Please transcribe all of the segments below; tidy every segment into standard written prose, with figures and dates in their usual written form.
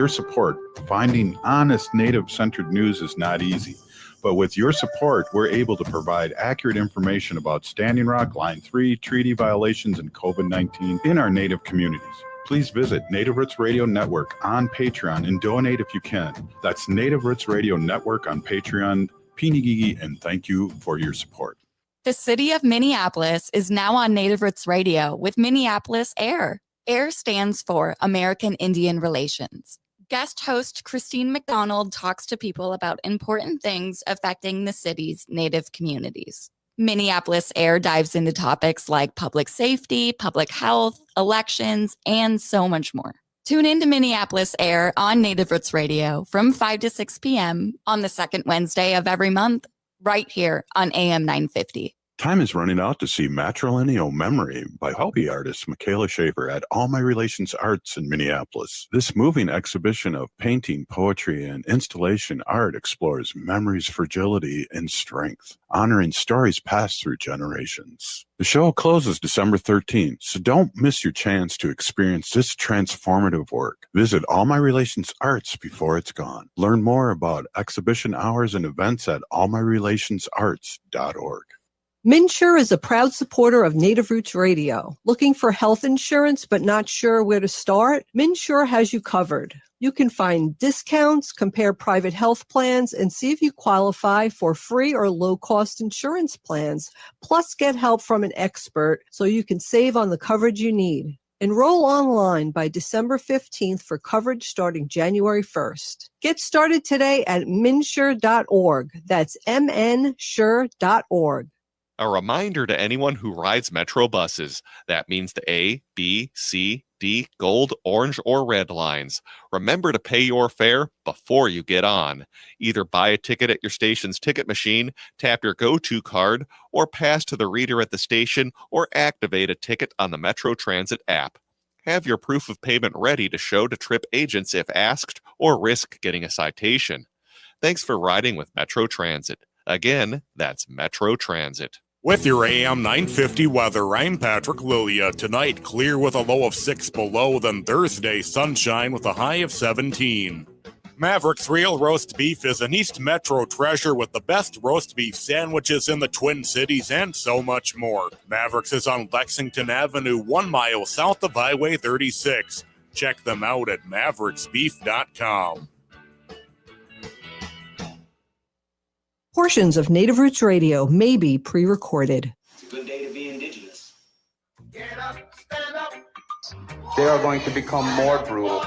Your support, finding honest Native-centered news is not easy. But with your support, we're able to provide accurate information about Standing Rock, Line 3, treaty violations, and COVID-19 in our Native communities. Please visit Native Roots Radio Network on Patreon and donate if you can. That's Native Roots Radio Network on Patreon. Pinigigi, and thank you for your support. The city of Minneapolis is now on Native Roots Radio with Minneapolis AIR. AIR stands for American Indian Relations. Guest host Christine McDonald talks to people about important things affecting the city's Native communities. Minneapolis AIR dives into topics like public safety, public health, elections, and so much more. Tune in to Minneapolis AIR on Native Roots Radio from 5 to 6 p.m. on the second Wednesday of every month, right here on AM 950. Time is running out to see Matrilineal Memory by hobby artist Michaela Schaefer at All My Relations Arts in Minneapolis. This moving exhibition of painting, poetry, and installation art explores memory's fragility and strength, honoring stories passed through generations. The show closes December 13th, so don't miss your chance to experience this transformative work. Visit All My Relations Arts before it's gone. Learn more about exhibition hours and events at allmyrelationsarts.org. MNsure is a proud supporter of Native Roots Radio. Looking for health insurance but not sure where to start? MNsure has you covered. You can find discounts, compare private health plans, and see if you qualify for free or low-cost insurance plans. Plus, get help from an expert so you can save on the coverage you need. Enroll online by December 15th for coverage starting January 1st. Get started today at mnsure.org. That's mnsure.org. A reminder to anyone who rides Metro buses. That means the A, B, C, D, gold, orange, or red lines. Remember to pay your fare before you get on. Either buy a ticket at your station's ticket machine, tap your go-to card, or pass to the reader at the station, or activate a ticket on the Metro Transit app. Have your proof of payment ready to show to trip agents if asked, or risk getting a citation. Thanks for riding with Metro Transit. Again, that's Metro Transit. With your AM 950 weather, I'm Patrick Lilia. Tonight, clear with a low of 6 below, then Thursday, sunshine with a high of 17. Maverick's Real Roast Beef is an East Metro treasure with the best roast beef sandwiches in the Twin Cities and so much more. Maverick's is on Lexington Avenue, 1 mile south of Highway 36. Check them out at mavericksbeef.com. Portions of Native Roots Radio may be pre-recorded. It's a good day to be indigenous. Get up, stand up. They are going to become more brutal.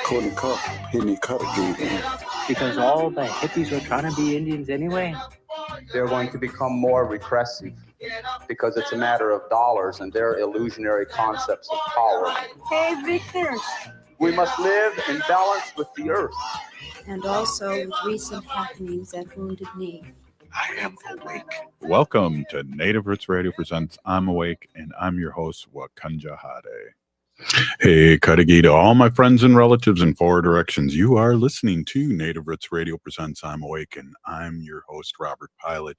Couldn't cut, hitting cut again. Because all the hippies are trying to be Indians anyway. They're going to become more repressive because it's a matter of dollars and their illusionary concepts of power. Hey, Victor. We must live in balance with the earth. And also with recent happenings at Wounded Knee. I am awake. Welcome to Native Roots Radio presents I'm Awake, and I'm your host, Wakanja Hade. Hey, Kadagi, to all my friends and relatives in four directions, you are listening to Native Roots Radio presents I'm Awake, and I'm your host, Robert Pilot.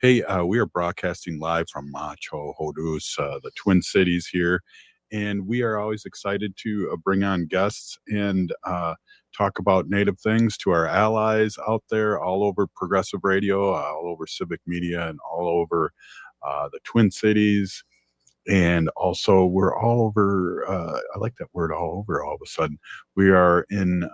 Hey, we are broadcasting live from Macho Hodus, the Twin Cities here, and we are always excited to bring on guests and talk about Native things to our allies out there all over progressive radio, all over civic media, and all over the Twin Cities. And also we're all over, I like that word, all over all of a sudden. We are in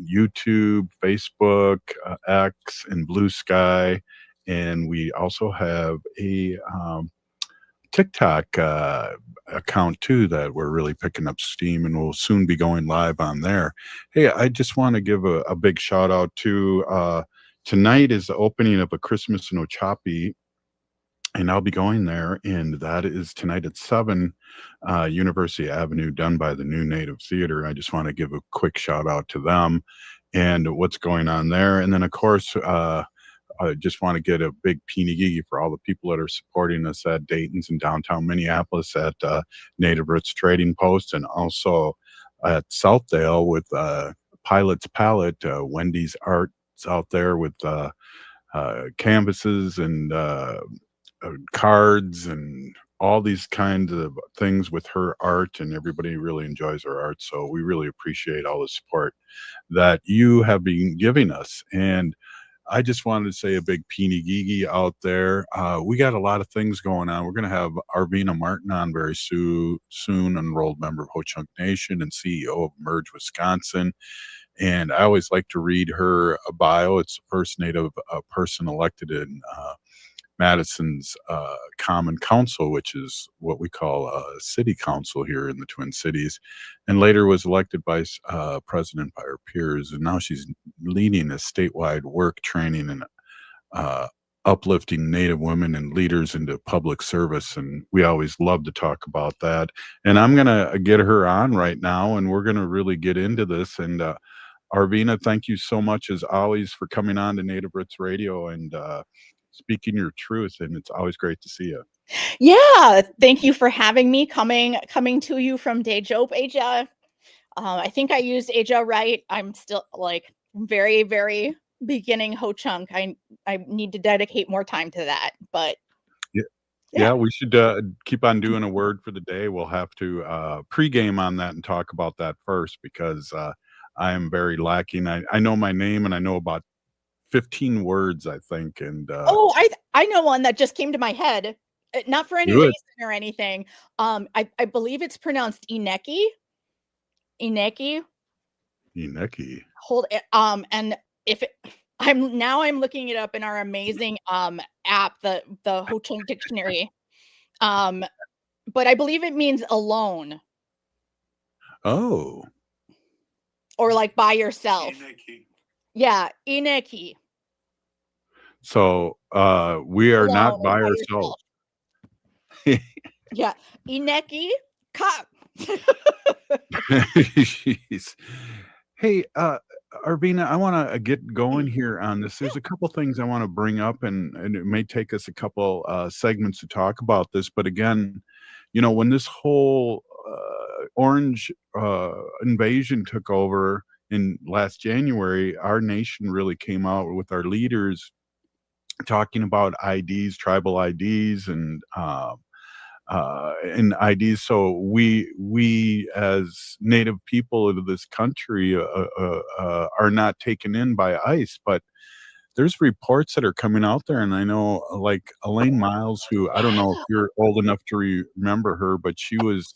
YouTube, Facebook, X, and Blue Sky. And we also have a TikTok account too that we're really picking up steam, and we'll soon be going live on there. Hey, I just want to give a big shout out to tonight is the opening of A Christmas in Ochapi, and I'll be going there, and that is tonight at 7 University Avenue, done by the New Native Theater. I just want to give a quick shout out to them and what's going on there. And then of course I just want to get a big pinigigi for all the people that are supporting us at Dayton's and downtown Minneapolis at Native Roots Trading Post, and also at Southdale with Pilot's Palette, Wendy's Arts out there with canvases and cards and all these kinds of things with her art, and everybody really enjoys her art. So we really appreciate all the support that you have been giving us. And I just wanted to say a big peeny gigi out there. We got a lot of things going on. We're going to have Arvina Martin on very soon, enrolled member of Ho Chunk Nation and CEO of Amerge, Wisconsin. And I always like to read her bio. It's the first Native person elected in Madison's Common Council, which is what we call a city council here in the Twin Cities, and later was elected vice president by her peers. And now she's leading a statewide work training and uplifting Native women and leaders into public service. And we always love to talk about that. And I'm going to get her on right now, and we're going to really get into this. And Arvina, thank you so much, as always, for coming on to Native Roots Radio and speaking your truth. And it's always great to see you. Yeah, thank you for having me. Coming to you from Dejope, Asia. I think I used Asia right. I'm still like very, very beginning Ho Chunk. I need to dedicate more time to that. But yeah, we should keep on doing a word for the day. We'll have to pregame on that and talk about that first, because I am very lacking. I know my name and I know about 15 words, I think. And I know one that just came to my head, not for any reason or anything. I believe it's pronounced Ineki. Hold it. And if I'm looking it up in our amazing app, the Ho Chunk dictionary. But I believe it means alone. Oh. Or like by yourself. Ineki. Yeah, Ineki. So we are not by ourselves. Yeah, Ineki Ka. Jeez. Hey, Arvina, I want to get going here on this. There's a couple things I want to bring up, and it may take us a couple segments to talk about this. But again, when this whole orange invasion took over in last January, our nation really came out with our leaders talking about IDs, tribal IDs, and IDs. So we as Native people of this country are not taken in by ICE, but there's reports that are coming out there, and I know, like Elaine Miles, who I don't know if you're old enough to remember her, but she was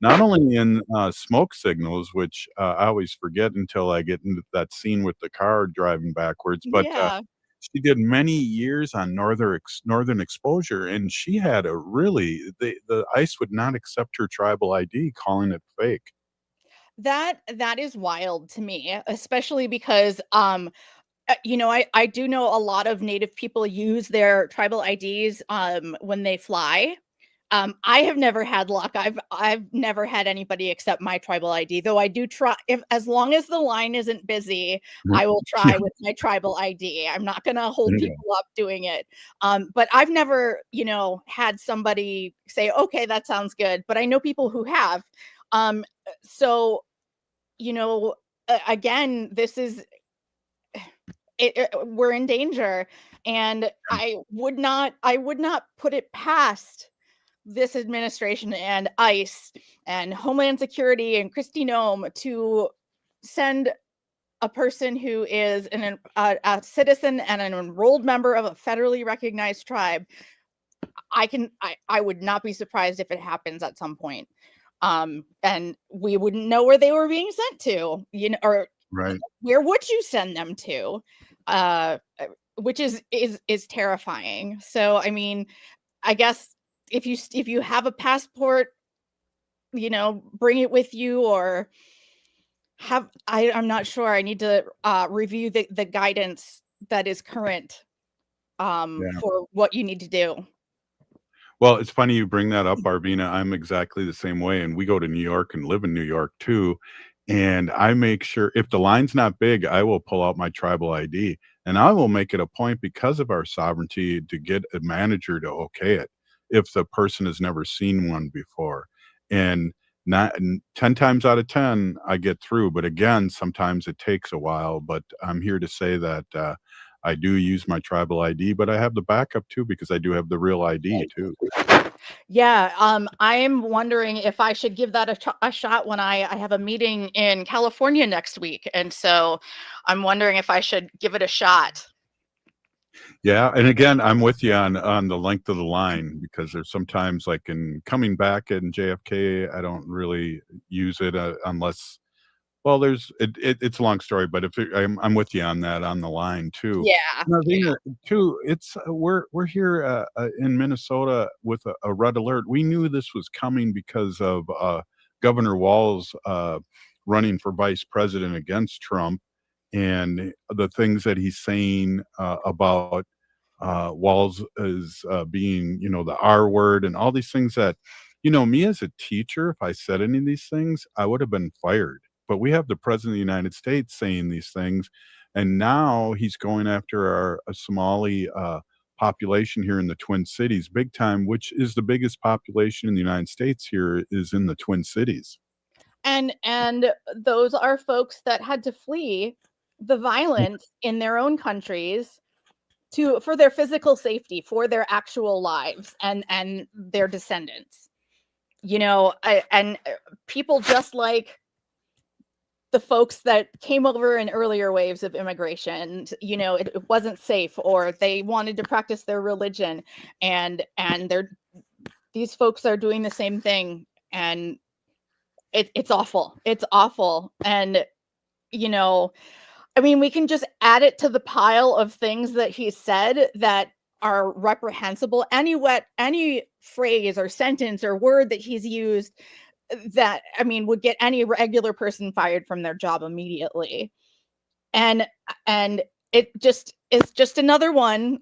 not only in smoke signals, which I always forget until I get into that scene with the car driving backwards, but she did many years on northern exposure, and she had a really the ICE would not accept her tribal ID, calling it fake. That is wild to me, especially because I do know a lot of Native people use their tribal IDs when they fly. I have never had luck. I've never had anybody accept my tribal ID, though I do try. As long as the line isn't busy, I will try with my tribal ID. I'm not going to hold people up doing it. But I've never, had somebody say, okay, that sounds good. But I know people who have. So, again, this is, we're in danger, and I would not put it past this administration and ICE and Homeland Security and Kristi Noem to send a person who is a citizen and an enrolled member of a federally recognized tribe. I would not be surprised if it happens at some point. And we wouldn't know where they were being sent to, or where would you send them to? Which is terrifying. So, I mean, I guess if you have a passport, bring it with you, or I'm not sure. I need to review the guidance that is current for what you need to do. Well, it's funny you bring that up, Arvina. I'm exactly the same way. And we go to New York and live in New York too. And I make sure if the line's not big, I will pull out my tribal ID, and I will make it a point, because of our sovereignty, to get a manager to okay it if the person has never seen one before. And 10 times out of 10, I get through. But again, sometimes it takes a while. But I'm here to say that I do use my tribal ID, but I have the backup too because I do have the real ID too. Yeah, I'm wondering if I should give that a shot when I have a meeting in California next week. And so I'm wondering if I should give it a shot. Yeah, and again, I'm with you on the length of the line because there's sometimes like in coming back in JFK, I don't really use it unless. Well, it's a long story, but I'm with you on that on the line too. Yeah. Arvina, too. It's we're here in Minnesota with a red alert. We knew this was coming because of Governor Walz running for vice president against Trump, and the things that he's saying about Walz is being, the R word and all these things that, me as a teacher, if I said any of these things, I would have been fired. But we have the president of the United States saying these things, and now he's going after our Somali population here in the Twin Cities big time, which is the biggest population in the United States here is in the Twin Cities. And those are folks that had to flee the violence in their own countries for their physical safety, for their actual lives and their descendants. And people just like the folks that came over in earlier waves of immigration, it wasn't safe, or they wanted to practice their religion, and these folks are doing the same thing, and it's awful. It's awful. And we can just add it to the pile of things that he said that are reprehensible. Any phrase or sentence or word that he's used that would get any regular person fired from their job immediately. And it just is just another one,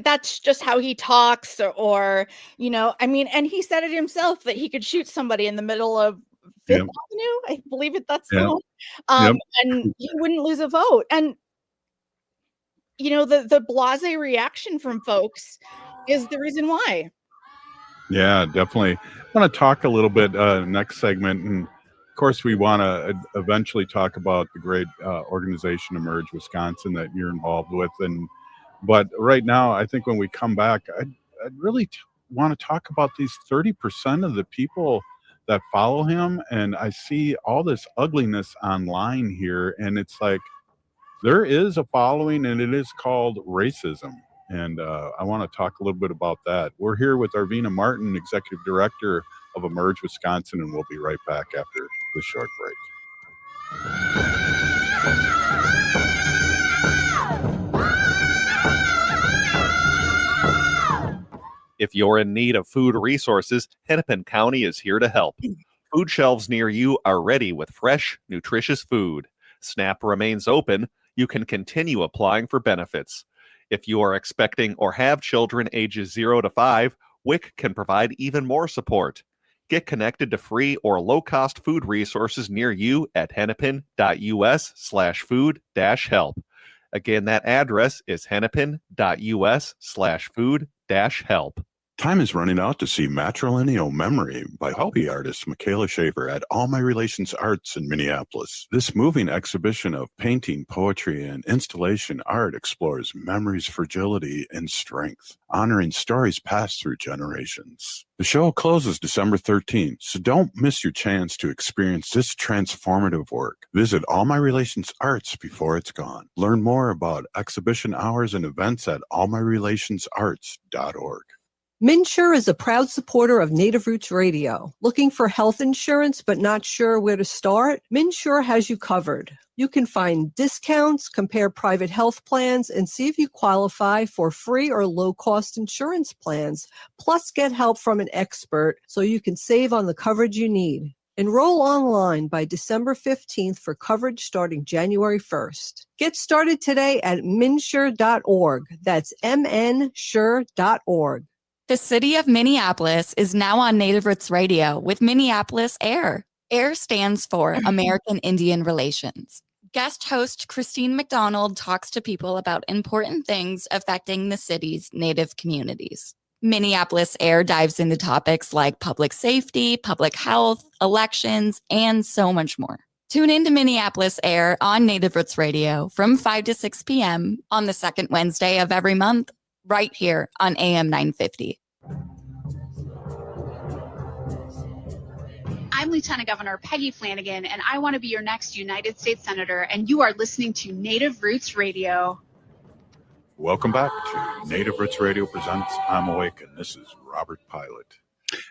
that's just how he talks, or and he said it himself that he could shoot somebody in the middle of Fifth Avenue. I believe that's the one. And he wouldn't lose a vote. And the blasé reaction from folks is the reason why. Yeah, definitely. I want to talk a little bit next segment, and of course, we want to eventually talk about the great organization Amerge Wisconsin that you're involved with. But right now, I think when we come back, I'd really want to talk about these 30% of the people that follow him, and I see all this ugliness online here, and it's like there is a following, and it is called racism. And I want to talk a little bit about that. We're here with Arvina Martin, Executive Director of Amerge Wisconsin, and we'll be right back after this short break. If you're in need of food resources, Hennepin County is here to help. Food shelves near you are ready with fresh, nutritious food. SNAP remains open. You can continue applying for benefits. If you are expecting or have children ages 0 to 5, WIC can provide even more support. Get connected to free or low-cost food resources near you at hennepin.us/food-help. Again, that address is hennepin.us/food-help. Time is running out to see Matrilineal Memory by hobby artist Michaela Schaefer at All My Relations Arts in Minneapolis. This moving exhibition of painting, poetry, and installation art explores memory's fragility and strength, honoring stories passed through generations. The show closes December 13th, so don't miss your chance to experience this transformative work. Visit All My Relations Arts before it's gone. Learn more about exhibition hours and events at allmyrelationsarts.org. MNsure is a proud supporter of Native Roots Radio. Looking for health insurance but not sure where to start? MNsure has you covered. You can find discounts, compare private health plans, and see if you qualify for free or low-cost insurance plans. Plus, get help from an expert so you can save on the coverage you need. Enroll online by December 15th for coverage starting January 1st. Get started today at mnsure.org. That's mnsure.org. The city of Minneapolis is now on Native Roots Radio with Minneapolis AIR. AIR stands for American Indian Relations. Guest host Christine McDonald talks to people about important things affecting the city's Native communities. Minneapolis AIR dives into topics like public safety, public health, elections, and so much more. Tune in to Minneapolis Air on Native Roots Radio from 5 to 6 p.m. on the second Wednesday of every month, right here on AM 950. I'm Lieutenant Governor Peggy Flanagan, and I want to be your next United States Senator, and you are listening to Native Roots Radio. Welcome back to Native Roots Radio Presents I'm Awake, and this is Robert Pilot.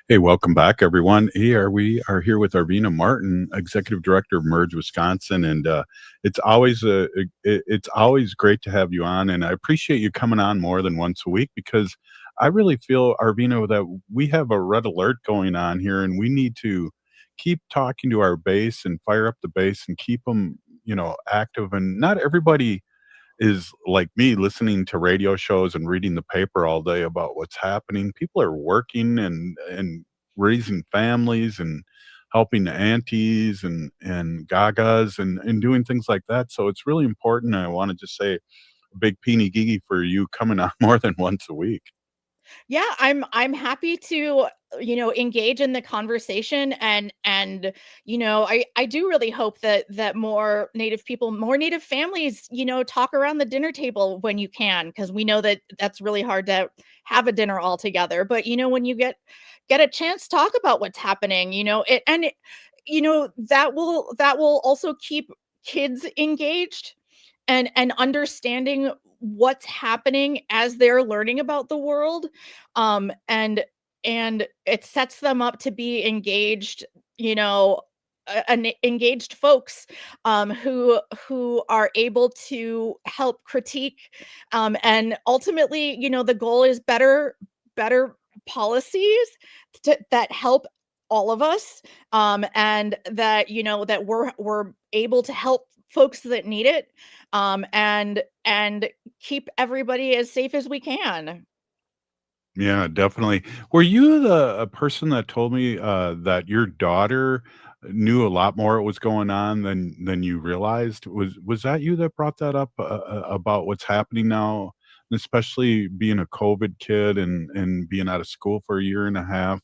Hey, welcome back, everyone. Here we are here with Arvina Martin, Executive Director of Amerge, Wisconsin, and it's always great to have you on, and I appreciate you coming on more than once a week because I really feel, Arvina, that we have a red alert going on here, and we need to keep talking to our base and fire up the base and keep them, active. And not everybody is like me listening to radio shows and reading the paper all day about what's happening. People are working and raising families and helping the aunties and gagas and doing things like that. So it's really important. I want to just say a big peeny gigi for you coming on more than once a week. Yeah, I'm happy to engage in the conversation and I do really hope that more Native people, more Native families talk around the dinner table when you can, because we know that that's really hard to have a dinner all together. But when you get a chance, talk about what's happening, that will also keep kids engaged and understanding what's happening as they're learning about the world. And it sets them up to be engaged, engaged folks who are able to help critique. And ultimately, the goal is better policies that help all of us, and that that we're able to help folks that need it, and keep everybody as safe as we can. Yeah, definitely. Were you the person that told me that your daughter knew a lot more what was going on than you realized? Was that you that brought that up about what's happening now, and especially being a COVID kid and being out of school for a year and a half?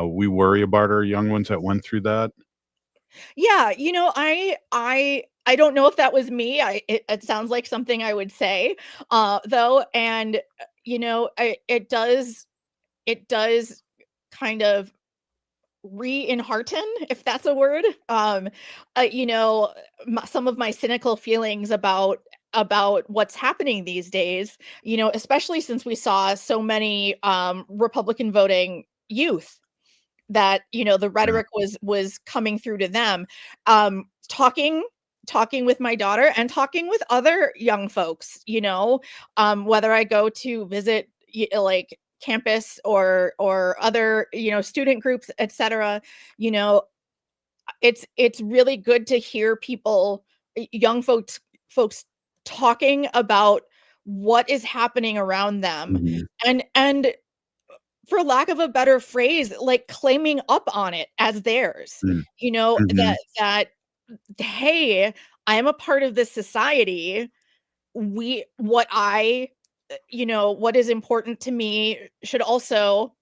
We worry about our young ones that went through that. Yeah, I don't know if that was me. It sounds like something I would say, though, and it does kind of re-enhearten, if that's a word. Some of my cynical feelings about what's happening these days. Especially since we saw so many Republican voting youth, that the rhetoric was coming through to them. Talking with my daughter and talking with other young folks, whether I go to visit like campus or other student groups, etc. It's really good to hear people, young folks talking about what is happening around them. Mm-hmm. And for lack of a better phrase, like claiming up on it as theirs. Mm-hmm. That hey, I am a part of this society. What is important to me should also,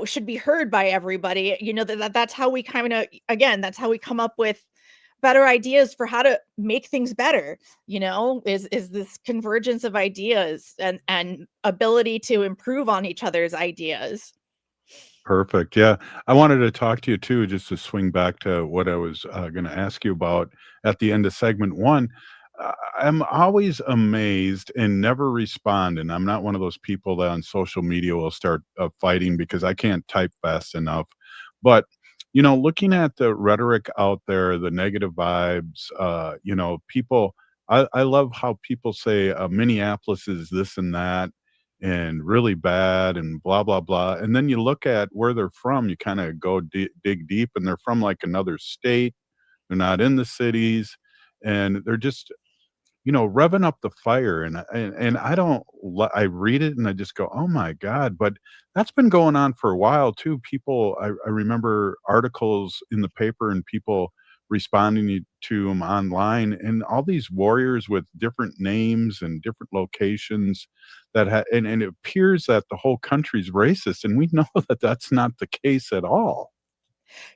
should be heard by everybody. That's how we that's how we come up with better ideas for how to make things better. Is this convergence of ideas and ability to improve on each other's ideas. Perfect. Yeah. I wanted to talk to you too, just to swing back to what I was going to ask you about at the end of segment one. I'm always amazed and never respond. And I'm not one of those people that on social media will start fighting because I can't type fast enough. But, looking at the rhetoric out there, the negative vibes, people, I love how people say Minneapolis is this and that, and really bad and blah blah blah, and then you look at where they're from, you kind of go dig deep, and they're from like another state, they're not in the cities, and they're just revving up the fire, and I read it and I just go, oh my god. But that's been going on for a while too. People, I remember articles in the paper and people responding to them online, and all these warriors with different names and different locations and it appears that the whole country's racist, and we know that that's not the case at all.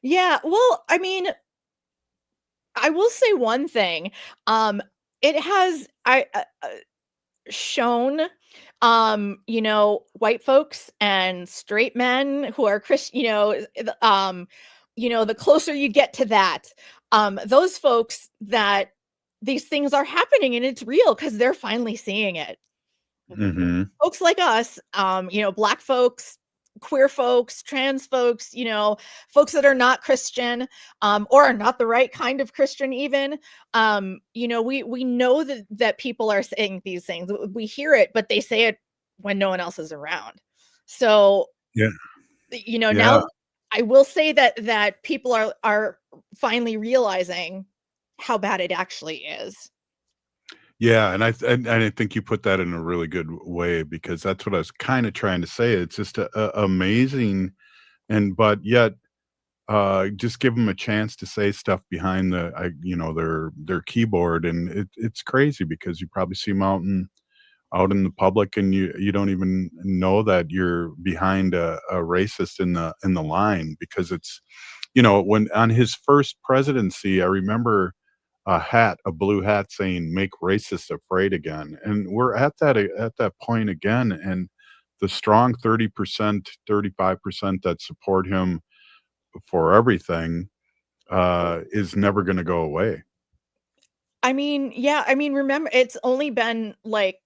Yeah, well, I mean, I will say one thing. It has shown, white folks and straight men who are Christian, the closer you get to that, those folks that these things are happening and it's real because they're finally seeing it. Mm-hmm. Folks like us, Black folks, queer folks, trans folks, folks that are not Christian, or are not the right kind of Christian even. We know that people are saying these things. We hear it, but they say it when no one else is around. So, Yeah. Now I will say that people are finally realizing how bad it actually is. Yeah, and I think you put that in a really good way because that's what I was kind of trying to say. It's just amazing, but yet, just give them a chance to say stuff behind their keyboard, and it's crazy because you probably see them out in the public, and you don't even know that you're behind a racist in the line because it's, when on his first presidency, I remember a blue hat saying "Make racists afraid again," and we're at that point again. And the strong 30%, 35% that support him for everything is never going to go away. Remember, it's only been like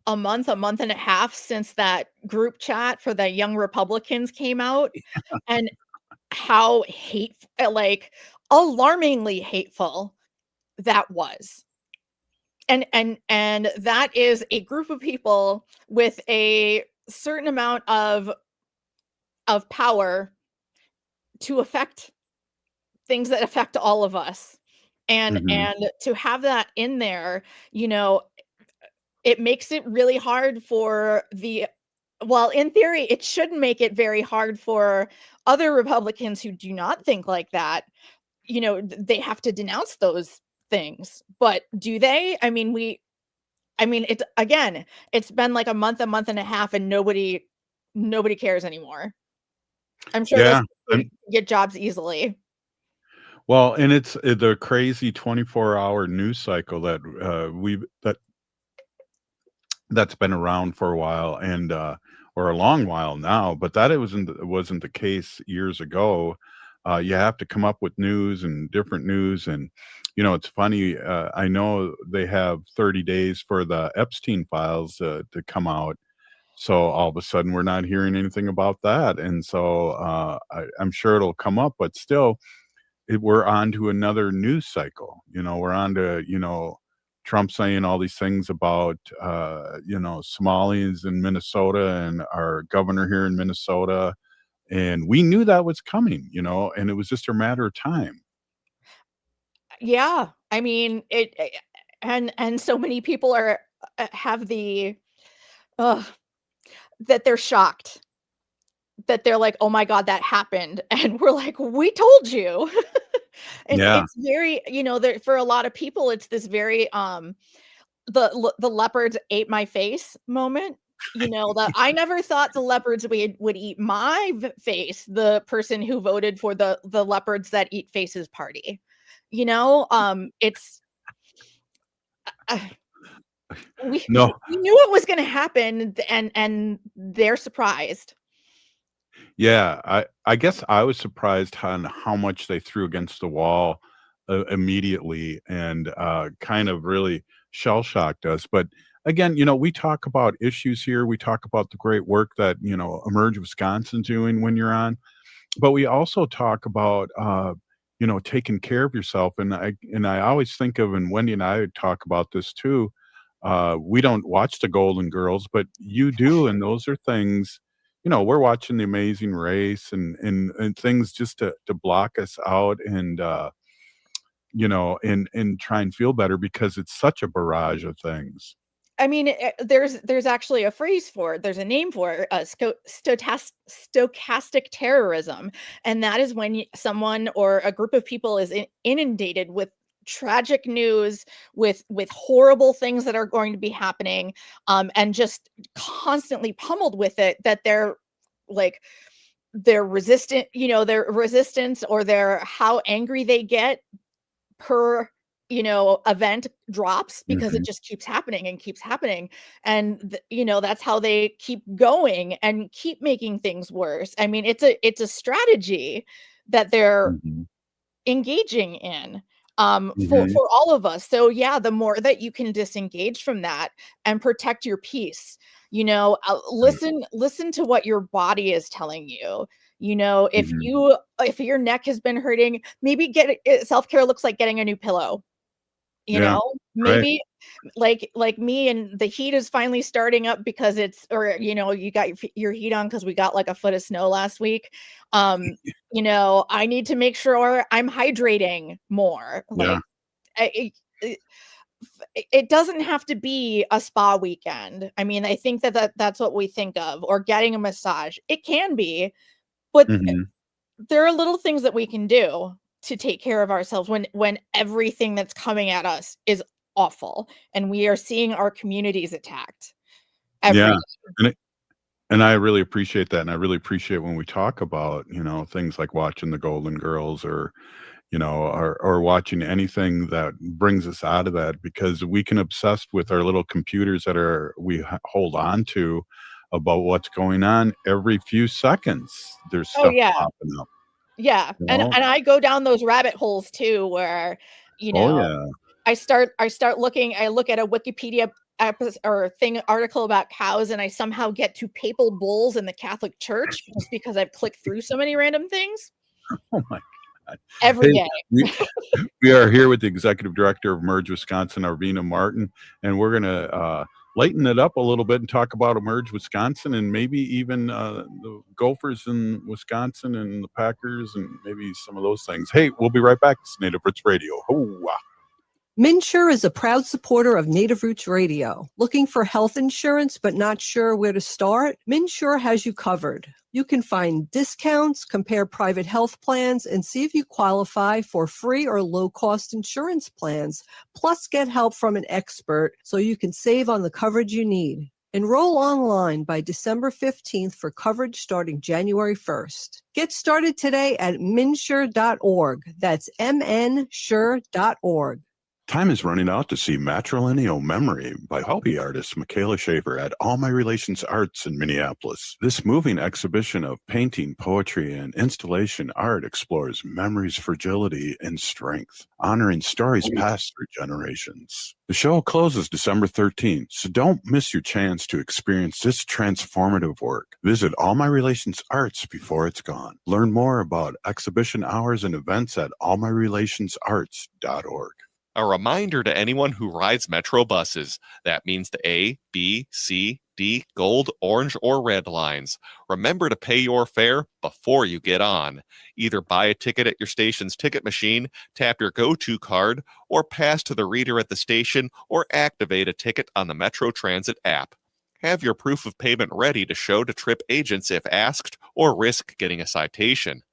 a month and a half since that group chat for the young Republicans came out, and how alarmingly hateful that was. And that is a group of people with a certain amount of power to affect things that affect all of us. And Mhm. to have that in there, it makes it really hard for in theory, it should make it very hard for other Republicans who do not think like that. They have to denounce those things. But do they? It's been like a month and a half, and nobody cares anymore. I'm sure those Yeah, people get jobs easily. well, and it's the crazy 24-hour news cycle that's been around for a while and or a long while now, but that it wasn't the case years ago. You have to come up with news and different news, and it's funny. I know they have 30 days for the Epstein files to come out. So all of a sudden, we're not hearing anything about that, and so I'm sure it'll come up, but still, we're on to another news cycle. We're on to Trump saying all these things about Somalis in Minnesota and our governor here in Minnesota, and we knew that was coming. And it was just a matter of time. Yeah, and so many people are have the that they're shocked, that they're like, oh my god, that happened, and we're like, we told you. Yeah. It's very, for a lot of people, it's this very the leopards ate my face moment. That I never thought the leopards would eat my face. The person who voted for the leopards that eat faces party. It's we No. we knew it was going to happen, and they're surprised. Yeah, I guess I was surprised on how much they threw against the wall immediately, and kind of really shell shocked us. But again, we talk about issues here. We talk about the great work that Emerge Wisconsin's doing when you're on, but we also talk about taking care of yourself. And I always think of, and Wendy and I talk about this too. We don't watch the Golden Girls, but you do, and those are things. We're watching The Amazing Race and things just to block us out and and try and feel better because it's such a barrage of things. There's actually a phrase for it. There's a name for it, stochastic terrorism, and that is when someone or a group of people is inundated with tragic news, with horrible things that are going to be happening, and just constantly pummeled with it, that they're resistant, their resistance or their how angry they get per event drops because it Mhm. just keeps happening and keeps happening. And that's how they keep going and keep making things worse. I mean, it's a strategy that they're Mhm. engaging in for Mhm. all of us. So yeah, the more that you can disengage from that and protect your peace, Right. listen to what your body is telling you. Mhm. If your neck has been hurting, maybe self-care looks like getting a new pillow. Yeah. Right. Maybe like me, and the heat is finally starting up because you got your heat on because we got like a foot of snow last week. I need to make sure I'm hydrating more. Yeah. Like it doesn't have to be a spa weekend. I mean, I think that's what we think of, or getting a massage. It can be, but Mhm. there are little things that we can do to take care of ourselves when everything that's coming at us is awful and we are seeing our communities attacked every Yeah. day. And and I really appreciate that, and I really appreciate when we talk about, things like watching the Golden Girls or, or watching anything that brings us out of that, because we can obsess with our little computers that hold on to about what's going on every few seconds. There's Oh stuff yeah. popping up, Yeah. you And know? I go down those rabbit holes too where, you Oh, know, yeah. I look at a Wikipedia article about cows, and I somehow get to papal bulls in the Catholic Church just because I've clicked through so many random things Oh my god. every Hey, day. we are here with the executive director of Emerge Wisconsin, Arvina Martin, and we're gonna lighten it up a little bit and talk about Emerge Wisconsin, and maybe even the Gophers in Wisconsin and the Packers and maybe some of those things. Hey, we'll be right back. It's Native Roots Radio. Hoo-wah. MNsure is a proud supporter of Native Roots Radio. Looking for health insurance but not sure where to start? MNsure has you covered. You can find discounts, compare private health plans, and see if you qualify for free or low-cost insurance plans. Plus, get help from an expert so you can save on the coverage you need. Enroll online by December 15th for coverage starting January 1st. Get started today at mnsure.org. That's mnsure.org. Time is running out to see Matrilineal Memory by hobby artist Michaela Schaefer at All My Relations Arts in Minneapolis. This moving exhibition of painting, poetry, and installation art explores memory's fragility and strength, honoring stories passed through generations. The show closes December 13th, so don't miss your chance to experience this transformative work. Visit All My Relations Arts before it's gone. Learn more about exhibition hours and events at allmyrelationsarts.org. A reminder to anyone who rides Metro buses. That means the A, B, C, D, gold, orange, or red lines. Remember to pay your fare before you get on. Either buy a ticket at your station's ticket machine, tap your go-to card, or pass to the reader at the station, or activate a ticket on the Metro Transit app. Have your proof of payment ready to show to trip agents if asked, or risk getting a citation.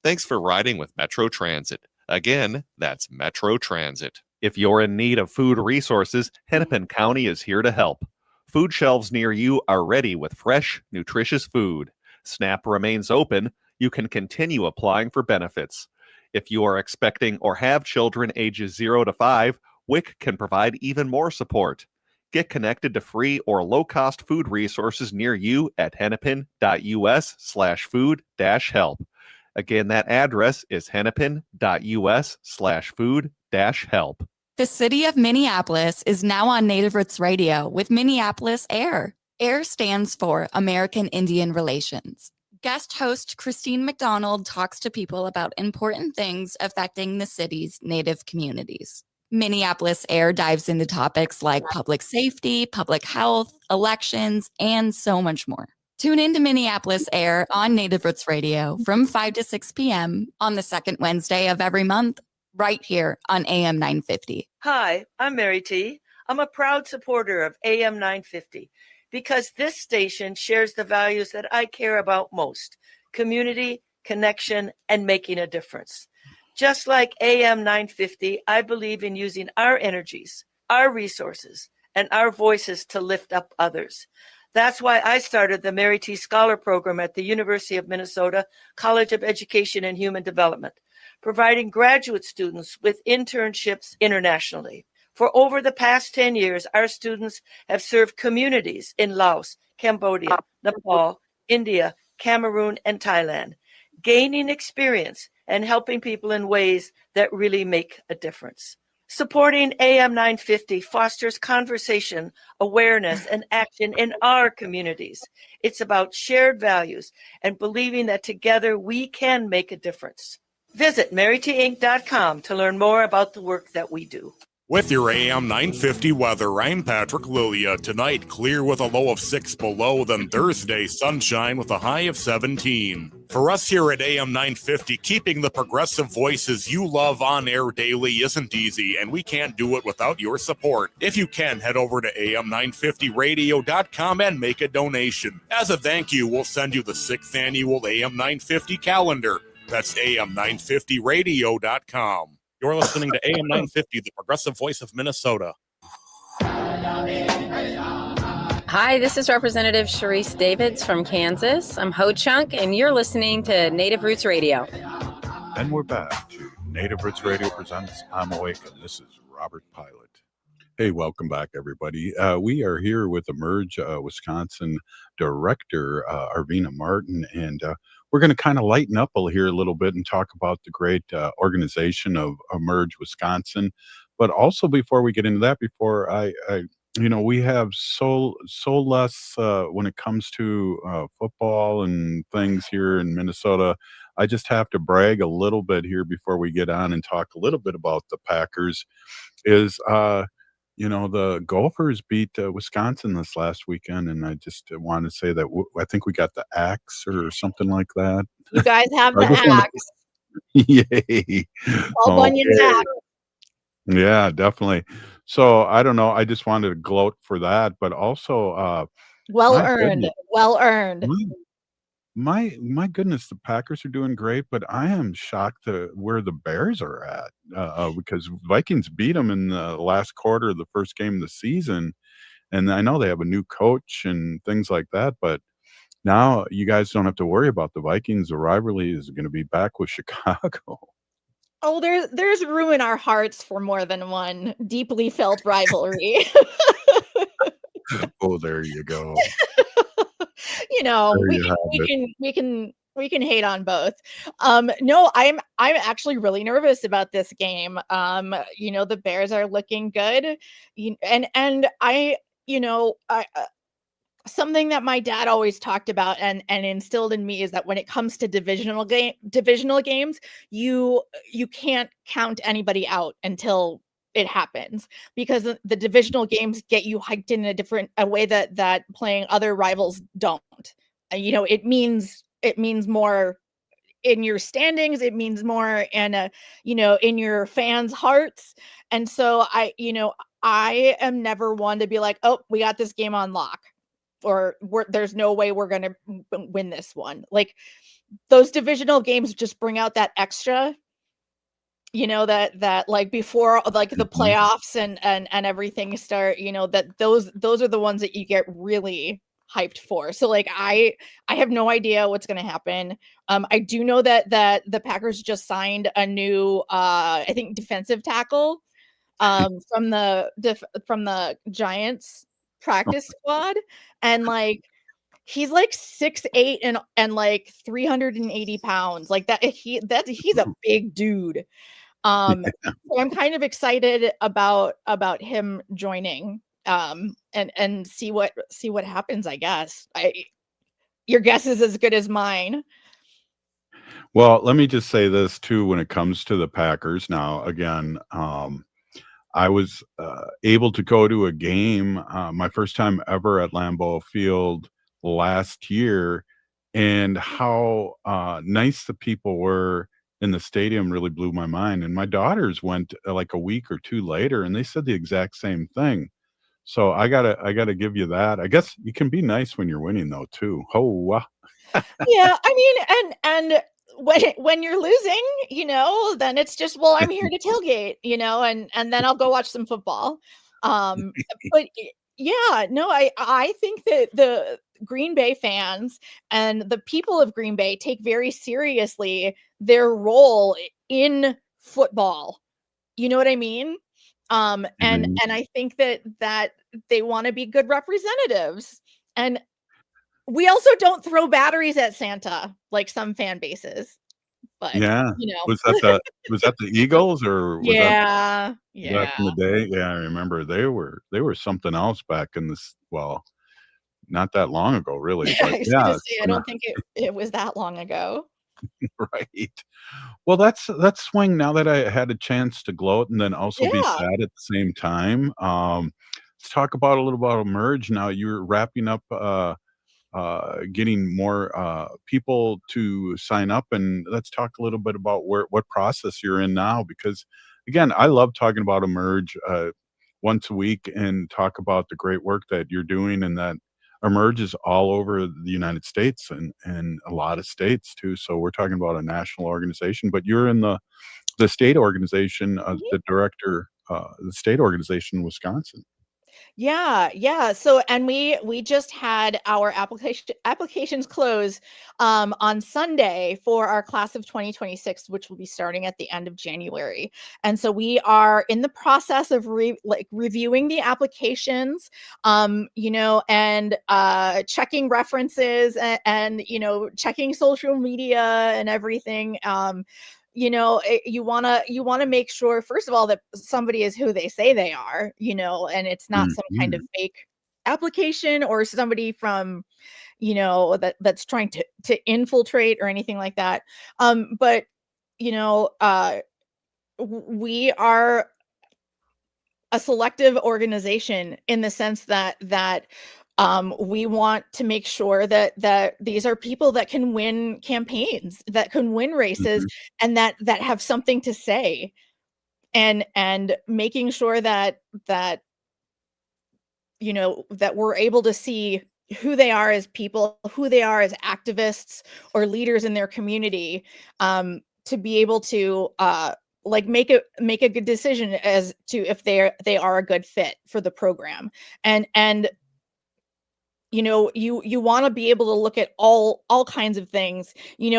Thanks for riding with Metro Transit. Again, that's Metro Transit. If you're in need of food resources, Hennepin County is here to help. Food shelves near you are ready with fresh, nutritious food. SNAP remains open. You can continue applying for benefits. If you are expecting or have children ages 0 to 5, WIC can provide even more support. Get connected to free or low-cost food resources near you at hennepin.us/food-help. Again, that address is hennepin.us/food-help. The city of Minneapolis is now on Native Roots Radio with Minneapolis AIR. AIR stands for American Indian Relations. Guest host Christine McDonald talks to people about important things affecting the city's Native communities. Minneapolis AIR dives into topics like public safety, public health, elections, and so much more. Tune in to Minneapolis AIR on Native Roots Radio from 5 to 6 p.m. on the second Wednesday of every month, right here on AM 950. Hi, I'm Mary T. I'm a proud supporter of AM 950 because this station shares the values that I care about most: community, connection, and making a difference. Just like AM 950, I believe in using our energies, our resources, and our voices to lift up others. That's why I started the Mary T. Scholar Program at the University of Minnesota College of Education and Human Development. providing graduate students with internships internationally. For over the past 10 years, our students have served communities in Laos, Cambodia, Nepal, India, Cameroon, and Thailand, gaining experience and helping people in ways that really make a difference. Supporting AM 950 fosters conversation, awareness, and action in our communities. It's about shared values and believing that together we can make a difference. Visit marytinc.com to learn more about the work that we do. With your AM 950 weather, I'm Patrick Lilia. Tonight, clear with a low of 6 below, then Thursday, sunshine with a high of 17. For us here at AM 950, keeping the progressive voices you love on air daily isn't easy, and we can't do it without your support. If you can, head over to am950radio.com and make a donation. As a thank you, we'll send you the 6th annual AM 950 calendar. That's am950radio.com. You're listening to AM 950, the progressive voice of Minnesota. Hi, this is Representative Sharice Davids from Kansas. I'm Ho Chunk, and you're listening to Native Roots Radio. And we're back to Native Roots Radio presents I'm Awake, and this is Robert Pilot. Hey, welcome back, everybody. We are here with Amerge, Wisconsin Director Arvina Martin, and we're going to kind of lighten up here a little bit and talk about the great organization of Amerge, Wisconsin. But also, before we get into that, we have so less when it comes to football and things here in Minnesota. I just have to brag a little bit here before we get on and talk a little bit about the Packers. The Gophers beat Wisconsin this last weekend, and I just want to say that I think we got the axe or something like that. You guys have the axe. Yay. All Bunyan's axe. Yeah, definitely. So I don't know. I just wanted to gloat for that, but also well earned. My goodness, the Packers are doing great, but I am shocked at where the Bears are at because Vikings beat them in the last quarter of the first game of the season, and I know they have a new coach and things like that, but now you guys don't have to worry about the Vikings. The rivalry is going to be back with Chicago. Oh, there's room in our hearts for more than one deeply felt rivalry. Oh, there you go. We can hate on both. No, I'm actually really nervous about this game. The Bears are looking good, and I something that my dad always talked about and instilled in me is that when it comes to divisional games, you can't count anybody out until it happens, because the divisional games get you hyped in a way that playing other rivals don't. It means more in your standings. It means more in in your fans' hearts. And so I am never one to be like, oh, we got this game on lock, or there's no way we're going to win this one. Like, those divisional games just bring out that extra, that like before like the playoffs and everything start, that those are the ones that you get really hyped for. So like I have no idea what's going to happen. I do know that the Packers just signed a new I think defensive tackle from the Giants practice squad, and like he's like 6'8" and like 380 pounds. Like that he's a big dude. So I'm kind of excited about him joining and see what happens, I guess. Your guess is as good as mine. Well, let me just say this too when it comes to the Packers. Now, again, I was able to go to a game, my first time ever at Lambeau Field last year, and how nice the people were in the stadium really blew my mind. And my daughters went like a week or two later, and they said the exact same thing. So I gotta give you that. I guess you can be nice when you're winning though too. Oh, yeah. I mean, and when you're losing, then it's just, well, I'm here to tailgate, and then I'll go watch some football. But yeah, no, I think that the Green Bay fans and the people of Green Bay take very seriously their role in football. You know what I mean? And I think that they want to be good representatives. And we also don't throw batteries at Santa like some fan bases. But Yeah. you know. Was that the Eagles, or was that Yeah. back in the Yeah. day? Yeah, I remember they were something else back in this, well, not that long ago, really, I but was yeah, gonna it's say, I don't think it was that long ago. right. Well, that's swing now that I had a chance to gloat and then also be Yeah. sad at the same time. Let's talk about a little about Emerge now. You're wrapping up, getting more people to sign up, and let's talk a little bit about what process you're in now, because again, I love talking about Emerge once a week and talk about the great work that you're doing, and that Emerge is all over the United States and a lot of states too. So we're talking about a national organization, but you're in the state organization, the director, the state organization in Wisconsin. Yeah. So, and we just had our applications close on Sunday for our class of 2026, which will be starting at the end of January. And so we are in the process of reviewing the applications, and checking references and checking social media and everything. You want to make sure, first of all, that somebody is who they say they are, and it's not some kind of fake application or somebody from, that's trying to infiltrate or anything like that. But we are a selective organization in the sense that we want to make sure that these are people that can win campaigns, that can win races, and that have something to say, and making sure that that we're able to see who they are as people, who they are as activists or leaders in their community, to be able to make a good decision as to if they are a good fit for the program. And you want to be able to look at all kinds of things,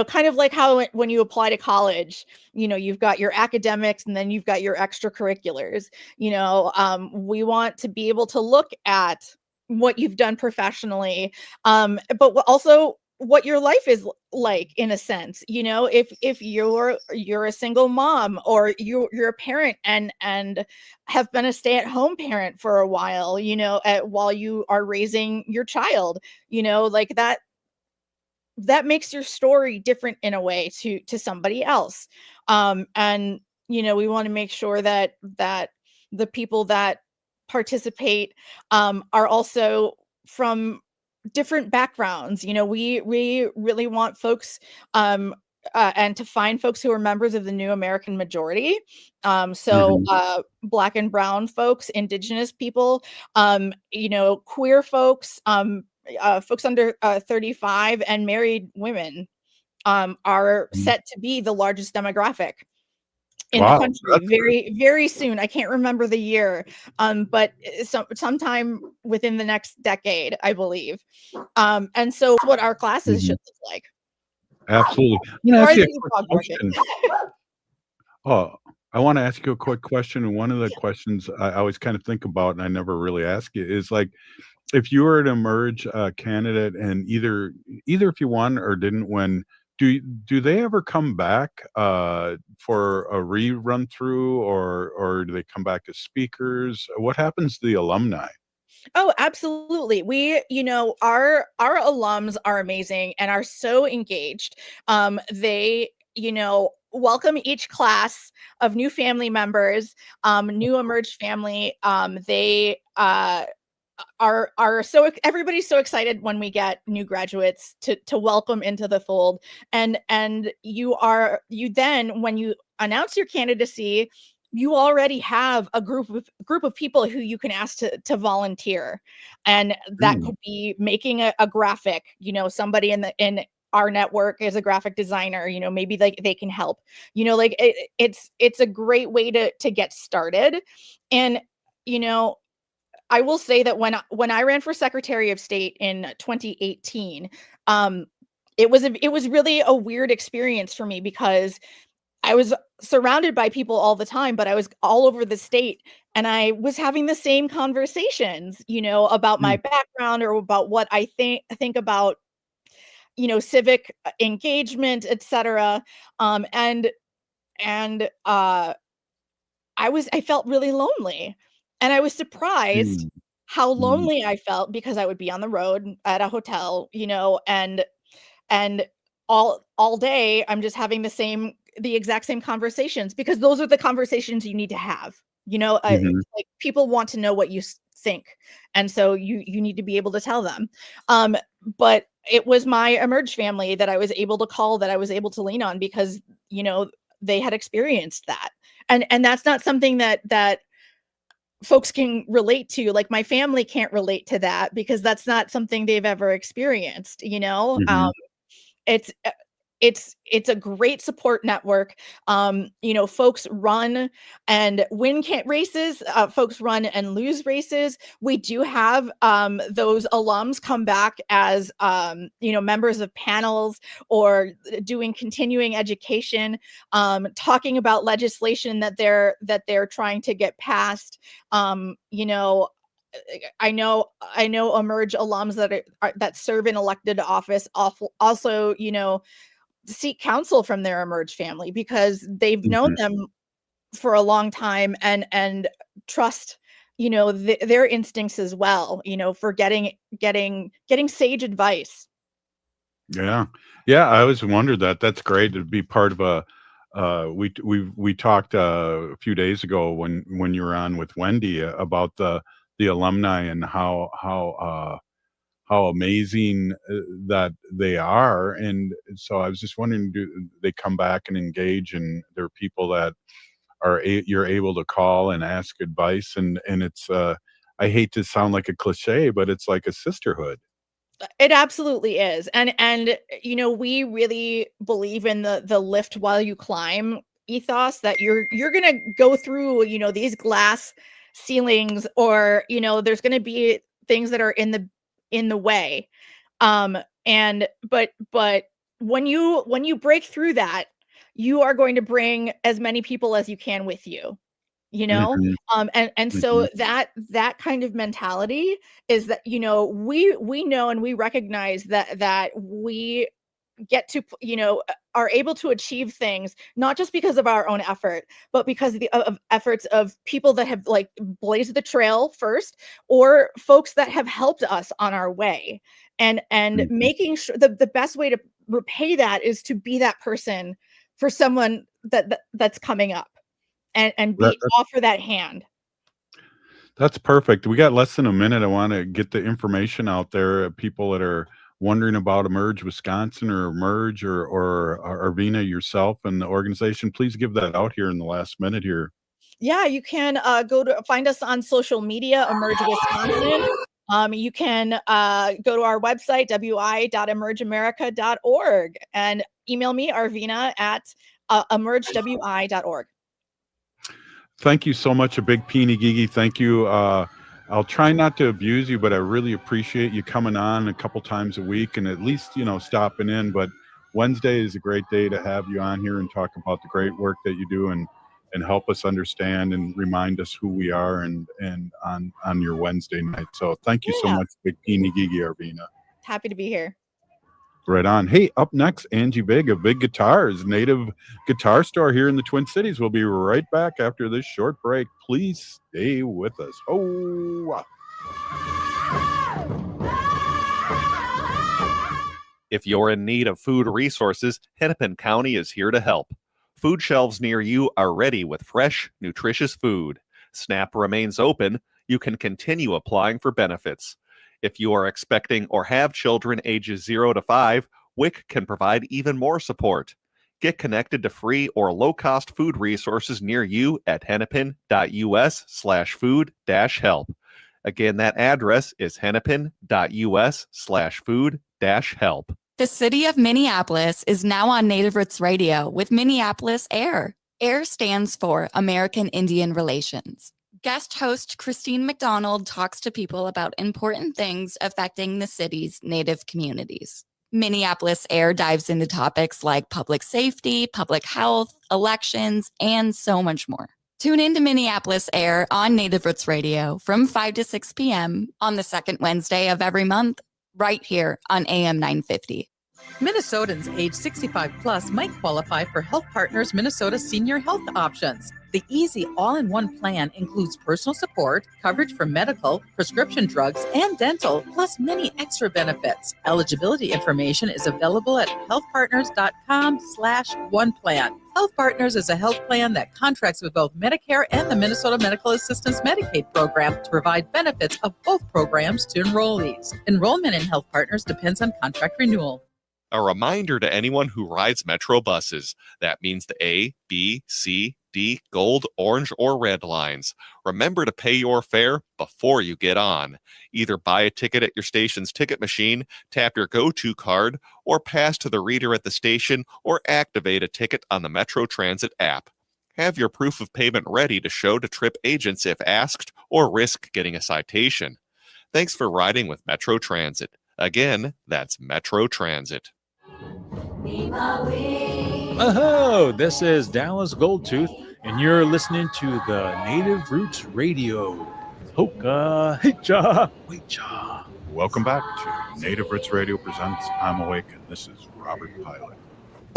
kind of like how when you apply to college, you've got your academics and then you've got your extracurriculars. We want to be able to look at what you've done professionally, but also what your life is like, in a sense. If you're a single mom, or you're a parent and have been a stay-at-home parent for a while, while you are raising your child, like that makes your story different in a way to somebody else. And we want to make sure that the people that participate are also from different backgrounds. We really want folks and to find folks who are members of the new American majority. Black and brown folks, Indigenous people, queer folks, folks under 35, and married women are set to be the largest demographic in the country very, very soon. I can't remember the year, but sometime within the next decade, I believe. And so what our classes should look like. Absolutely. I'm gonna ask you a quick question. I want to ask you a quick question, and one of the questions I always kind of think about, and I never really ask you, is like, if you were an Emerge candidate, and either if you won or didn't win, do they ever come back for a rerun through, or do they come back as speakers? What happens to the alumni? Oh, absolutely. We, our alums are amazing and are so engaged. They, welcome each class of new family members, new Emerge family. They are so, everybody's so excited when we get new graduates to welcome into the fold. And you then, when you announce your candidacy, you already have a group of people who you can ask to volunteer. And that could be making a graphic, somebody in our network is a graphic designer, maybe they can help, it's a great way to get started. And, I will say that when I ran for Secretary of State in 2018, it was really a weird experience for me, because I was surrounded by people all the time, but I was all over the state, and I was having the same conversations, about my background or about what I think about, civic engagement, etc. And I felt really lonely, and I was surprised Mm. how Mm. lonely I felt because I would be on the road at a hotel, and all day I'm just having the exact same conversations, because those are the conversations you need to have. Mhm. Like, people want to know what you think, and so you need to be able to tell them. But it was my Emerge family that I was able to call, that I was able to lean on, because they had experienced that, and that's not something that folks can relate to. Like, my family can't relate to that because that's not something they've ever experienced. Mhm. It's it's a great support network. Folks run and win races, folks run and lose races. We do have those alums come back as members of panels, or doing continuing education, talking about legislation that they're trying to get passed. I know Emerge alums that serve in elected office also, seek counsel from their Emerge family, because they've known Mhm. them for a long time, and trust, their instincts as well, for getting sage advice. Yeah. Yeah, I always wondered that. That's great to be part of a we talked a few days ago when you were on with Wendy about the alumni and how amazing that they are. And so I was just wondering, do they come back and engage, and there are people that you're able to call and ask advice, and it's I hate to sound like a cliche, but it's like a sisterhood. It absolutely is. And we really believe in the lift while you climb ethos, that you're going to go through, these glass ceilings, or, there's going to be things that are in the way. And but when you break through that, you are going to bring as many people as you can with you. Mhm. And so Mhm. that kind of mentality is that, we know and we recognize that we get to are able to achieve things, not just because of our own effort, but because of efforts of people that have, like, blazed the trail first, or folks that have helped us on our way. And Mhm. making sure the best way to repay that is to be that person for someone that's coming up, and That offer that hand. That's perfect. We got less than a minute. I wanna get the information out there, people that are wondering about Emerge Wisconsin, or Emerge, or Arvina, yourself and the organization. Please give that out here in the last minute here. Yeah, you can find us on social media, Emerge Wisconsin. You can go to our website, wi.emergeamerica.org, and email me, Arvina, at emergewi.org. Thank you so much, a big peony gigi. Thank you. I'll try not to abuse you, but I really appreciate you coming on a couple times a week, and at least, stopping in. But Wednesday is a great day to have you on here and talk about the great work that you do, and help us understand and remind us who we are, and on your Wednesday night. So thank you so Yeah, much, big peony gigi Arvina. happy to be here. Right on. Hey, up next, Angie Big of Big Guitars, native guitar store here in the Twin Cities. We'll be right back after this short break. Please stay with us. Oh, If you're in need of food resources, Hennepin County is here to help. Food shelves near you are ready with fresh, nutritious food. SNAP remains open. You can continue applying for benefits. If you are expecting or have children ages 0 to 5, WIC can provide even more support. Get connected to free or low-cost food resources near you at hennepin.us/food-help. Again, that address is hennepin.us/food-help. The city of Minneapolis is now on Native Roots Radio with Minneapolis AIR. AIR stands for American Indian Relations. Guest host Christine McDonald talks to people about important things affecting the city's Native communities. Minneapolis Air dives into topics like public safety, public health, elections, and so much more. Tune in to Minneapolis Air on Native Roots Radio from 5 to 6 p.m. on the second Wednesday of every month, right here on AM 950. Minnesotans age 65 plus might qualify for Health Partners Minnesota Senior Health Options. The easy all-in-one plan includes personal support, coverage for medical, prescription drugs, and dental, plus many extra benefits. Eligibility information is available at healthpartners.com/oneplan. Health Partners is a health plan that contracts with both Medicare and the Minnesota Medical Assistance Medicaid program to provide benefits of both programs to enrollees. Enrollment in Health Partners depends on contract renewal. A reminder to anyone who rides Metro buses. That means the A, B, C, D, gold, orange, or red lines. Remember to pay your fare before you get on. Either buy a ticket at your station's ticket machine, tap your go-to card, or pass to the reader at the station, or activate a ticket on the Metro Transit app. Have your proof of payment ready to show to trip agents if asked, or risk getting a citation. Thanks for riding with Metro Transit. Again, that's Metro Transit. Oh, this is Dallas Goldtooth, and you're listening to the Native Roots Radio. Hoka, hicha, wecha. Welcome back to Native Roots Radio presents I'm Awake, and this is Robert Pilot.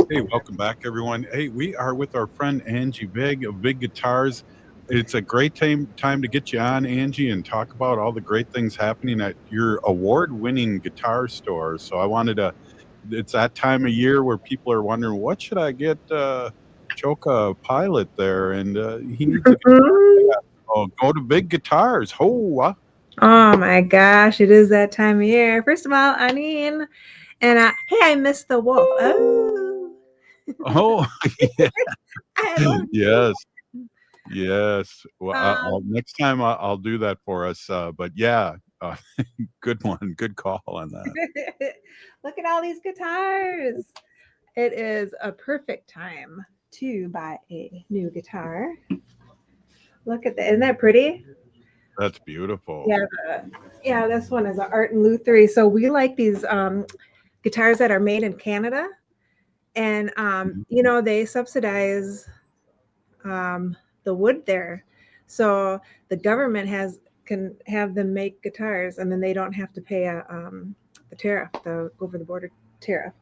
Hey, welcome back, everyone. Hey, we are with our friend Angie Big of Big Guitars. It's a great time to get you on, Angie, and talk about all the great things happening at your award-winning guitar store. So I wanted to, it's that time of year where people are wondering, what should I get Choka Pilot there? And he needs a guitar. Oh, go to Big Guitars. Oh my gosh, it is that time of year. First of all, Anine, and hey, I missed the wolf. Oh, yeah. Yes. Well, next time I'll do that for us. But yeah, good one. Good call on that. Look at all these guitars. It is a perfect time to buy a new guitar. Look at that. Isn't that pretty? That's beautiful. Yeah, this one is an Art and Lutherie. So we like these guitars that are made in Canada. And, they subsidize the wood there. So the government can have them make guitars, and then they don't have to pay the tariff, the over the border tariff,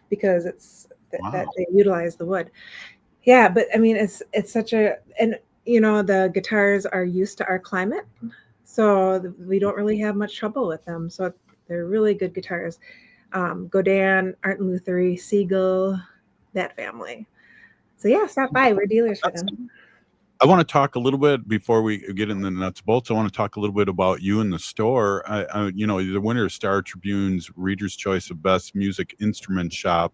because it's that they utilize the wood. Yeah, but I mean it's such the guitars are used to our climate, so we don't really have much trouble with them. So they're really good guitars. Godin, Art and Lutherie, Siegel, that family. So yeah, stop by. We're dealers for them. I want to talk a little bit before we get in the nuts and bolts. I want to talk a little bit about you in the store. The winner of Star Tribune's Reader's Choice of Best Music Instrument Shop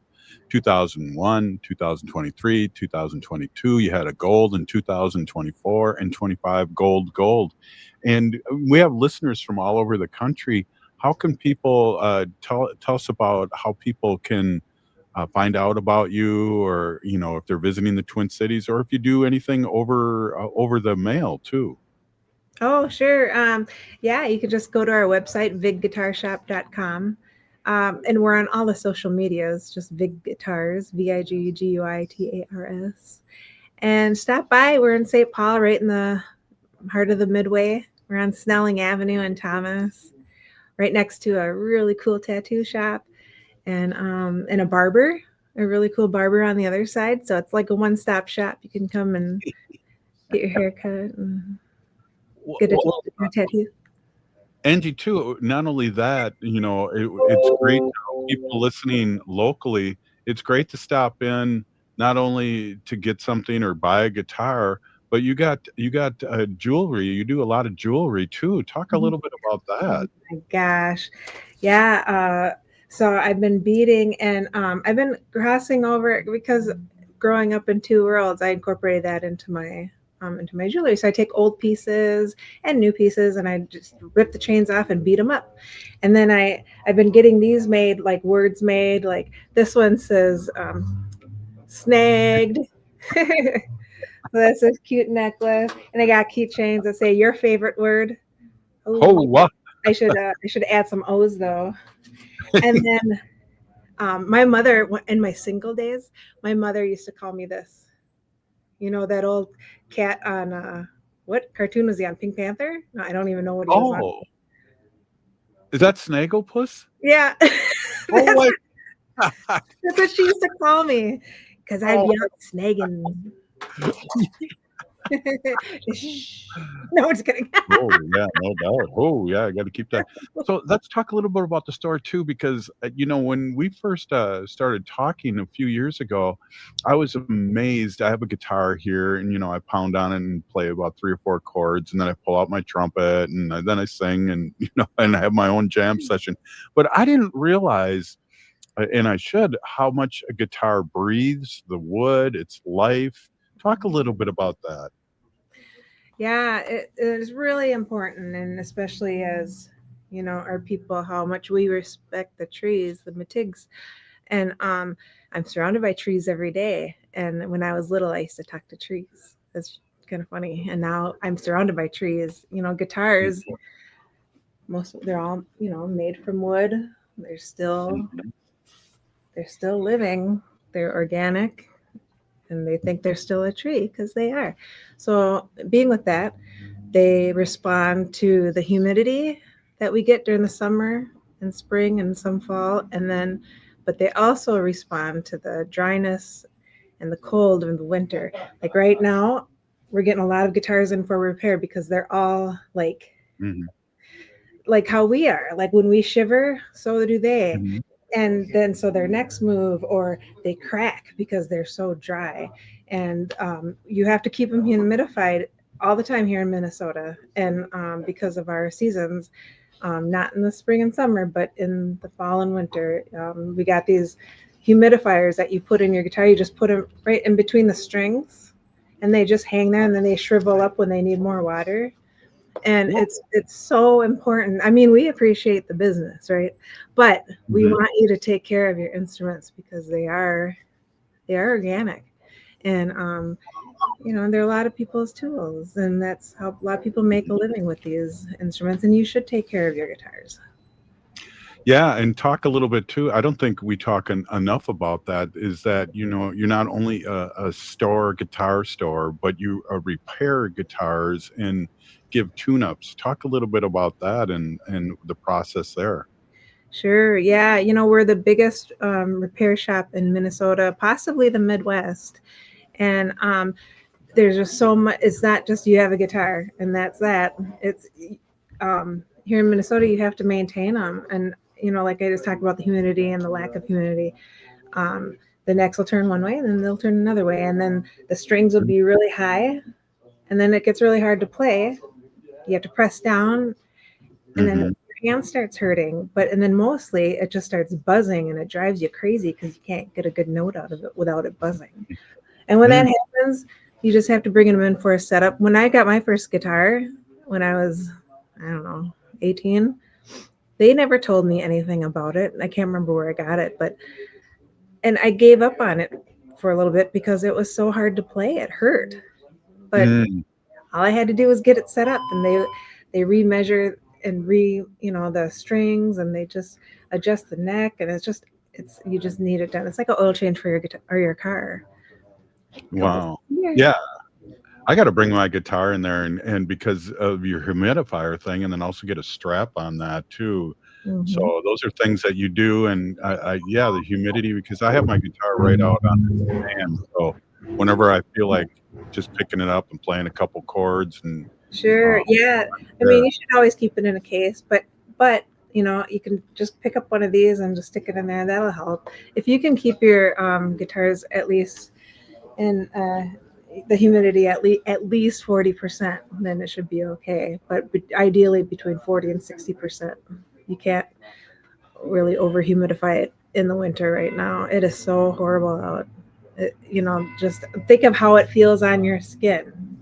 2001, 2023, 2022. You had a gold in 2024 and 25 gold. And we have listeners from all over the country. How can people tell us about how people can find out about you, or if they're visiting the Twin Cities, or if you do anything over the mail too? Oh, sure. You can just go to our website, vigguitarshop.com. And we're on all the social medias, just Vig Guitars, VIGGUITARS. And stop by. We're in St. Paul, right in the heart of the Midway. We're on Snelling Avenue in Thomas, right next to a really cool tattoo shop. And a barber, a really cool barber on the other side. So it's like a one-stop shop. You can come and get your hair cut and get a tattoo. Angie, too, not only that, it's great for people listening locally. It's great to stop in, not only to get something or buy a guitar, but you got jewelry. You do a lot of jewelry, too. Talk a little bit about that. Oh, my gosh. Yeah. So I've been beading, and I've been crossing over, because growing up in two worlds, I incorporated that into my jewelry. So I take old pieces and new pieces, and I just rip the chains off and beat them up. And then I've been getting these made, like words made, like this one says snagged. So that's a cute necklace, and I got keychains that say your favorite word. Ooh, wow. I should add some O's though. And then My mother, in my single days, my mother used to call me this. You know, that old cat on, what cartoon was he on? Pink Panther? No, I don't even know what he was on. Oh, is that Snagglepuss? Yeah. Oh, my. That's what she used to call me, because I'd be out snagging. No, I'm just kidding. Oh, yeah, no doubt. Oh, yeah, I got to keep that. So let's talk a little bit about the store too, because when we first started talking a few years ago, I was amazed. I have a guitar here, and I pound on it and play about 3 or 4 chords, and then I pull out my trumpet, and then I sing, and and I have my own jam session. But I didn't realize, and I should, how much a guitar breathes, the wood, its life. Talk a little bit about that. Yeah, it is really important, and especially as our people, how much we respect the trees, the matigs. And I'm surrounded by trees every day. And when I was little, I used to talk to trees. That's kind of funny. And now I'm surrounded by trees. Guitars, they're all made from wood. They're still living. They're organic. And they think they're still a tree because they are. So being with that, they respond to the humidity that we get during the summer and spring and some fall. But they also respond to the dryness and the cold of the winter. Like right now, we're getting a lot of guitars in for repair because they're all like how we are. Like when we shiver, so do they. Mm-hmm. And then so their next move, or they crack because they're so dry. And you have to keep them humidified all the time here in Minnesota. And because of our seasons, not in the spring and summer, but in the fall and winter, we got these humidifiers that you put in your guitar. You just put them right in between the strings, and they just hang there, and then they shrivel up when they need more water. And it's so important. I mean, we appreciate the business, right? But we want you to take care of your instruments because they are organic. And they're a lot of people's tools, and that's how a lot of people make a living with these instruments. And you should take care of your guitars. Yeah, and talk a little bit too. I don't think we talk enough about that. Is that you're not only a guitar store, but you repair guitars and give tune-ups. Talk a little bit about that and the process there. Sure. Yeah. We're the biggest repair shop in Minnesota, possibly the Midwest. And there's just so much. It's not just you have a guitar and that's that. It's here in Minnesota, you have to maintain them. And, like I just talked about the humidity and the lack of humidity. The necks will turn one way and then they'll turn another way. And then the strings will be really high. And then it gets really hard to play. You have to press down, and then your hand starts hurting. And then mostly it just starts buzzing, and it drives you crazy because you can't get a good note out of it without it buzzing. And when that happens, you just have to bring them in for a setup. When I got my first guitar, when I was, 18, they never told me anything about it. I can't remember where I got it, and I gave up on it for a little bit because it was so hard to play. It hurt. But all I had to do was get it set up, and they remeasure and the strings, and they just adjust the neck, and you just need it done. It's like an oil change for your guitar or your car. Wow. Yeah. I got to bring my guitar in there and because of your humidifier thing, and then also get a strap on that too. Mm-hmm. So those are things that you do. And the humidity, because I have my guitar right out on the stand. So whenever I feel like just picking it up and playing a couple chords and sure. Yeah. I mean, you should always keep it in a case, but you can just pick up one of these and just stick it in there. That'll help. If you can keep your guitars at least in the humidity at least 40%, then it should be okay. But ideally between 40 and 60%. You can't really over humidify it in the winter right now. It is so horrible out. Just think of how it feels on your skin.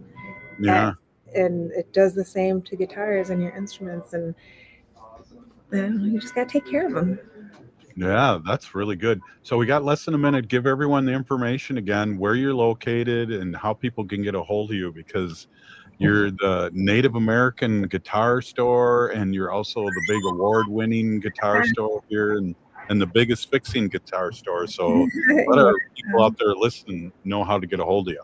Yeah. And it does the same to guitars and your instruments, and you just got to take care of them. Yeah, that's really good. So we got less than a minute. Give everyone the information again, where you're located and how people can get a hold of you, because you're the Native American guitar store and you're also the big award-winning guitar store here. And and the biggest fixing guitar store. So let our people out there listening know how to get a hold of you.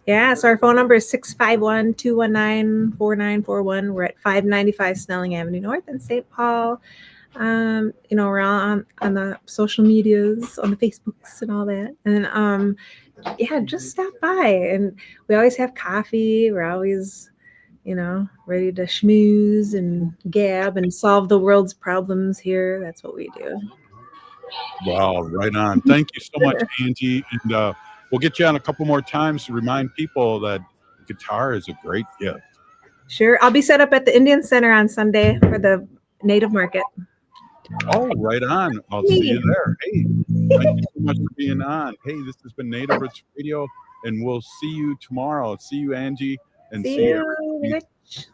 Yeah, so our phone number is 651-219-4941. We're at 595 Snelling Avenue North in St. Paul. We're all on the social medias, on the Facebooks and all that. And just stop by. And we always have coffee. We're always, ready to schmooze and gab and solve the world's problems here. That's what we do. Wow, right on. Thank you so much, Angie. And we'll get you on a couple more times to remind people that guitar is a great gift. Sure. I'll be set up at the Indian Center on Sunday for the Native Market. Oh, right on. I'll see you there. Hey, thank you so much for being on. Hey, this has been Native Roots Radio, and we'll see you tomorrow. See you, Angie, and see you. Everybody.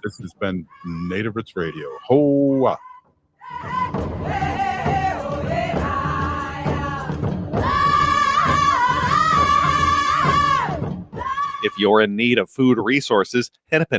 This has been Native Roots Radio. Hoa. If you're in need of food resources, Hennepin